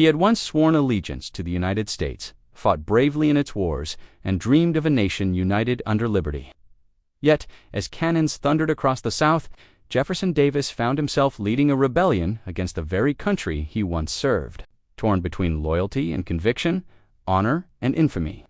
He had once sworn allegiance to the United States, fought bravely in its wars, and dreamed of a nation united under liberty. Yet, as cannons thundered across the South, Jefferson Davis found himself leading a rebellion against the very country he once served, torn between loyalty and conviction, honor and infamy.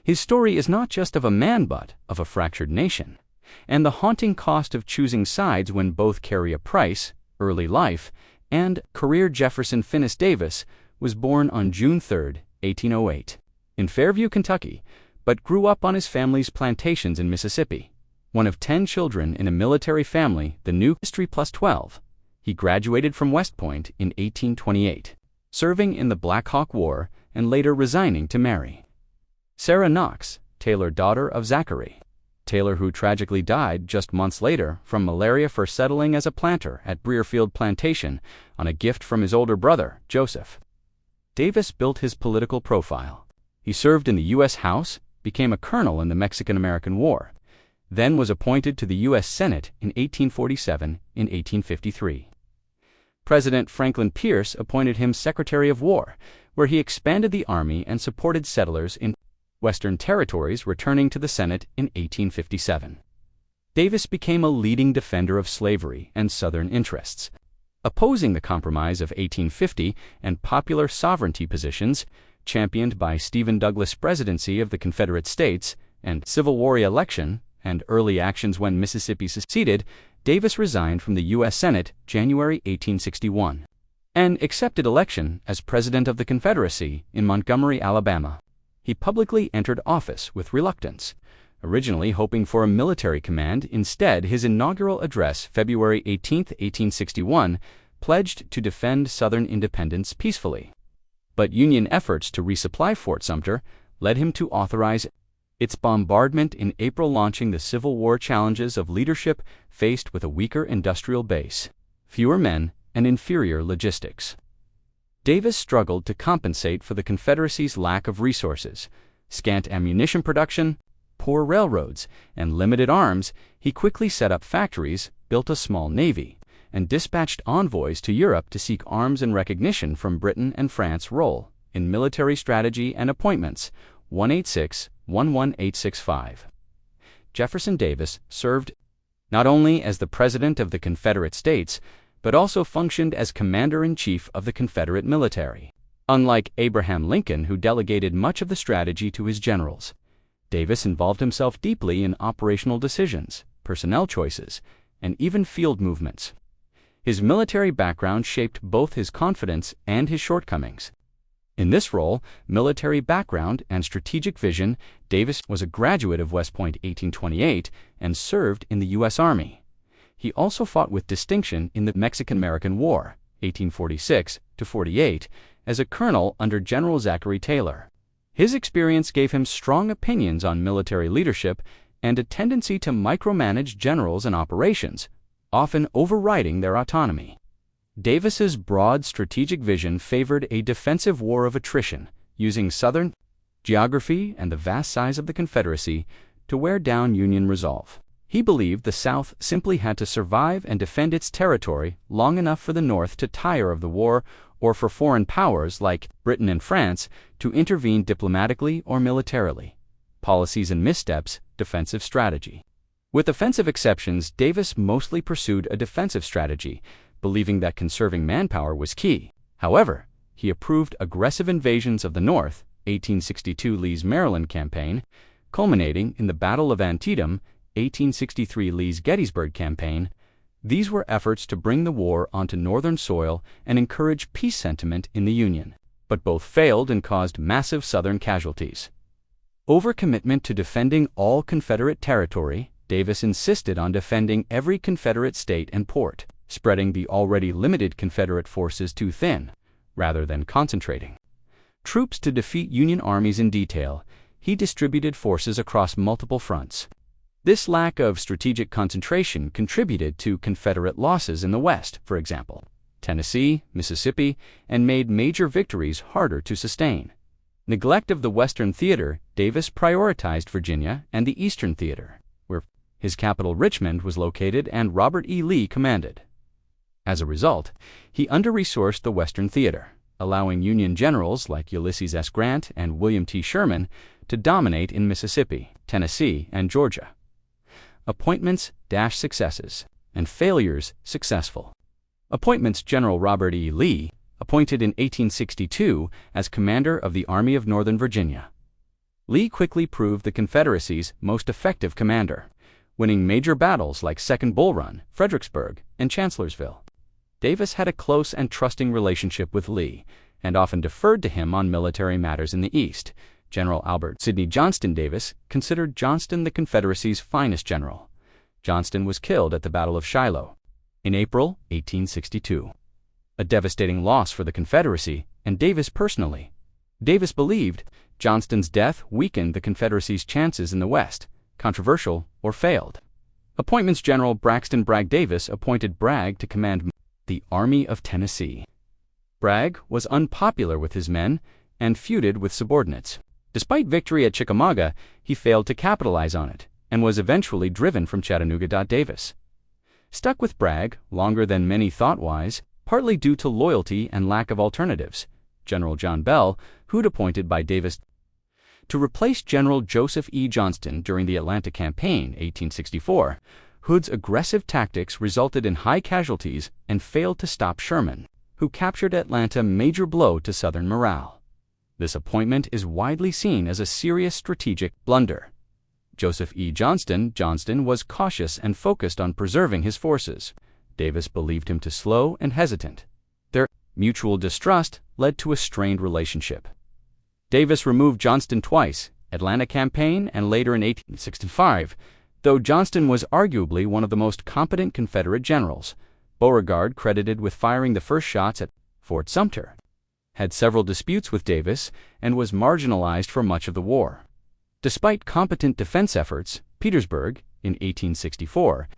His story is not just of a man but of a fractured nation, and the haunting cost of choosing sides when both carry a price, early life, and career. Jefferson Finis Davis was born on June 3, 1808, in Fairview, Kentucky, but grew up on his family's plantations in Mississippi. One of 10 children in a military family, the new history plus 12, he graduated from West Point in 1828, serving in the Black Hawk War and later resigning to marry Sarah Knox, Taylor, daughter of Zachary Taylor, who tragically died just months later from malaria for settling as a planter at Breerfield Plantation on a gift from his older brother, Joseph. Davis built his political profile. He served in the U.S. House, became a colonel in the Mexican-American War, then was appointed to the U.S. Senate in 1847 and 1853. President Franklin Pierce appointed him Secretary of War, where he expanded the Army and supported settlers in Western territories returning to the Senate in 1857. Davis became a leading defender of slavery and Southern interests, opposing the Compromise of 1850 and popular sovereignty positions championed by Stephen Douglas' Presidency of the Confederate States and Civil War election and early actions when Mississippi seceded. Davis resigned from the U.S. Senate January 1861 and accepted election as President of the Confederacy in Montgomery, Alabama. He publicly entered office with reluctance, originally hoping for a military command. Instead, his inaugural address, February 18, 1861, pledged to defend Southern independence peacefully. But Union efforts to resupply Fort Sumter led him to authorize its bombardment in April, launching the Civil War. Challenges of leadership faced with a weaker industrial base, fewer men, and inferior logistics. Davis struggled to compensate for the Confederacy's lack of resources, scant ammunition production, poor railroads, and limited arms. He quickly set up factories, built a small navy, and dispatched envoys to Europe to seek arms and recognition from Britain and France. Role in military strategy and appointments, 186-11865. Jefferson Davis served not only as the President of the Confederate States, but also functioned as Commander-in-Chief of the Confederate military. Unlike Abraham Lincoln, who delegated much of the strategy to his generals, Davis involved himself deeply in operational decisions, personnel choices, and even field movements. His military background shaped both his confidence and his shortcomings. In this role, military background and strategic vision, Davis was a graduate of West Point 1828 and served in the U.S. Army. He also fought with distinction in the Mexican-American War, 1846-48, as a colonel under General Zachary Taylor. His experience gave him strong opinions on military leadership and a tendency to micromanage generals and operations, often overriding their autonomy. Davis's broad strategic vision favored a defensive war of attrition, using Southern geography and the vast size of the Confederacy to wear down Union resolve. He believed the South simply had to survive and defend its territory long enough for the North to tire of the war, or for foreign powers like Britain and France to intervene diplomatically or militarily. Policies and missteps, defensive strategy. With offensive exceptions, Davis mostly pursued a defensive strategy, believing that conserving manpower was key. However, he approved aggressive invasions of the North, 1862 Lee's Maryland campaign, culminating in the Battle of Antietam, 1863 Lee's Gettysburg Campaign. These were efforts to bring the war onto Northern soil and encourage peace sentiment in the Union, but both failed and caused massive Southern casualties. Overcommitment to defending all Confederate territory, Davis insisted on defending every Confederate state and port, spreading the already limited Confederate forces too thin, rather than concentrating troops to defeat Union armies in detail. He distributed forces across multiple fronts. This lack of strategic concentration contributed to Confederate losses in the West, for example, Tennessee, Mississippi, and made major victories harder to sustain. Neglect of the Western theater, Davis prioritized Virginia and the Eastern theater, where his capital Richmond was located and Robert E. Lee commanded. As a result, he under-resourced the Western theater, allowing Union generals like Ulysses S. Grant and William T. Sherman to dominate in Mississippi, Tennessee, and Georgia. Appointments - successes, and failures - successful. Appointments: General Robert E. Lee, appointed in 1862 as commander of the Army of Northern Virginia. Lee quickly proved the Confederacy's most effective commander, winning major battles like Second Bull Run, Fredericksburg, and Chancellorsville. Davis had a close and trusting relationship with Lee, and often deferred to him on military matters in the East. General Albert Sidney Johnston Davis considered Johnston the Confederacy's finest general. Johnston was killed at the Battle of Shiloh in April 1862, a devastating loss for the Confederacy and Davis personally. Davis believed Johnston's death weakened the Confederacy's chances in the West, controversial or failed. Appointments: General Braxton Bragg Davis appointed Bragg to command the Army of Tennessee. Bragg was unpopular with his men and feuded with subordinates. Despite victory at Chickamauga, he failed to capitalize on it and was eventually driven from Chattanooga. Davis stuck with Bragg longer than many thought wise, partly due to loyalty and lack of alternatives. General John Bell, Hood appointed by Davis to replace General Joseph E. Johnston during the Atlanta Campaign, 1864. Hood's aggressive tactics resulted in high casualties and failed to stop Sherman, who captured Atlanta, major blow to Southern morale. This appointment is widely seen as a serious strategic blunder. Joseph E. Johnston was cautious and focused on preserving his forces. Davis believed him too slow and hesitant. Their mutual distrust led to a strained relationship. Davis removed Johnston twice, Atlanta Campaign and later in 1865. Though Johnston was arguably one of the most competent Confederate generals, Beauregard, credited with firing the first shots at Fort Sumter, had several disputes with Davis and was marginalized for much of the war. Despite competent defense efforts, Petersburg, in 1864,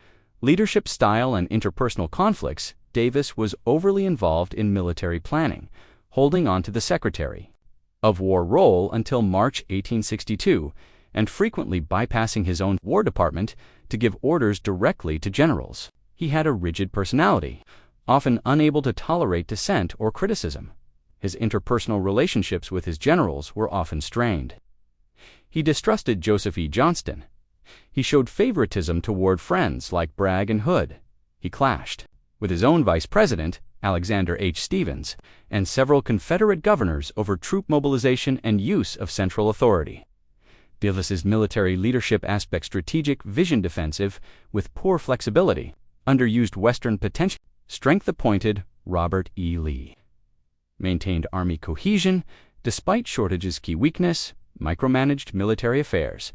leadership style and interpersonal conflicts, Davis was overly involved in military planning, holding on to the Secretary of War role until March 1862, and frequently bypassing his own War Department to give orders directly to generals. He had a rigid personality, often unable to tolerate dissent or criticism. His interpersonal relationships with his generals were often strained. He distrusted Joseph E. Johnston. He showed favoritism toward friends like Bragg and Hood. He clashed with his own vice president, Alexander H. Stephens, and several Confederate governors over troop mobilization and use of central authority. Davis's military leadership aspect: strategic vision, defensive, with poor flexibility, underused Western potential. Strength: appointed Robert E. Lee. Maintained Army cohesion, despite shortages. Key weakness: micromanaged military affairs.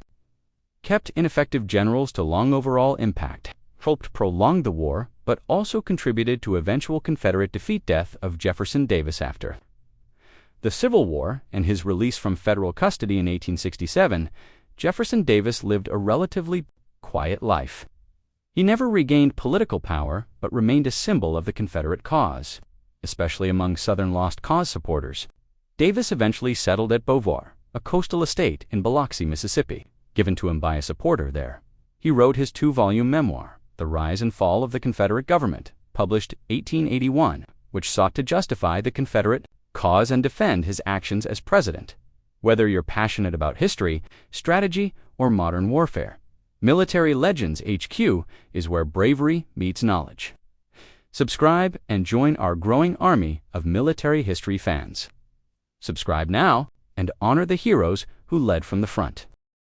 Kept ineffective generals to long overall impact. Helped prolong the war, but also contributed to eventual Confederate defeat. Death of Jefferson Davis. After the Civil War and his release from federal custody in 1867, Jefferson Davis lived a relatively quiet life. He never regained political power, but remained a symbol of the Confederate cause, especially among Southern Lost Cause supporters. Davis eventually settled at Beauvoir, a coastal estate in Biloxi, Mississippi, given to him by a supporter there. He wrote his 2-volume memoir, The Rise and Fall of the Confederate Government, published 1881, which sought to justify the Confederate cause and defend his actions as president. Whether you're passionate about history, strategy, or modern warfare, Military Legends HQ is where bravery meets knowledge. Subscribe and join our growing army of military history fans. Subscribe now and honor the heroes who led from the front.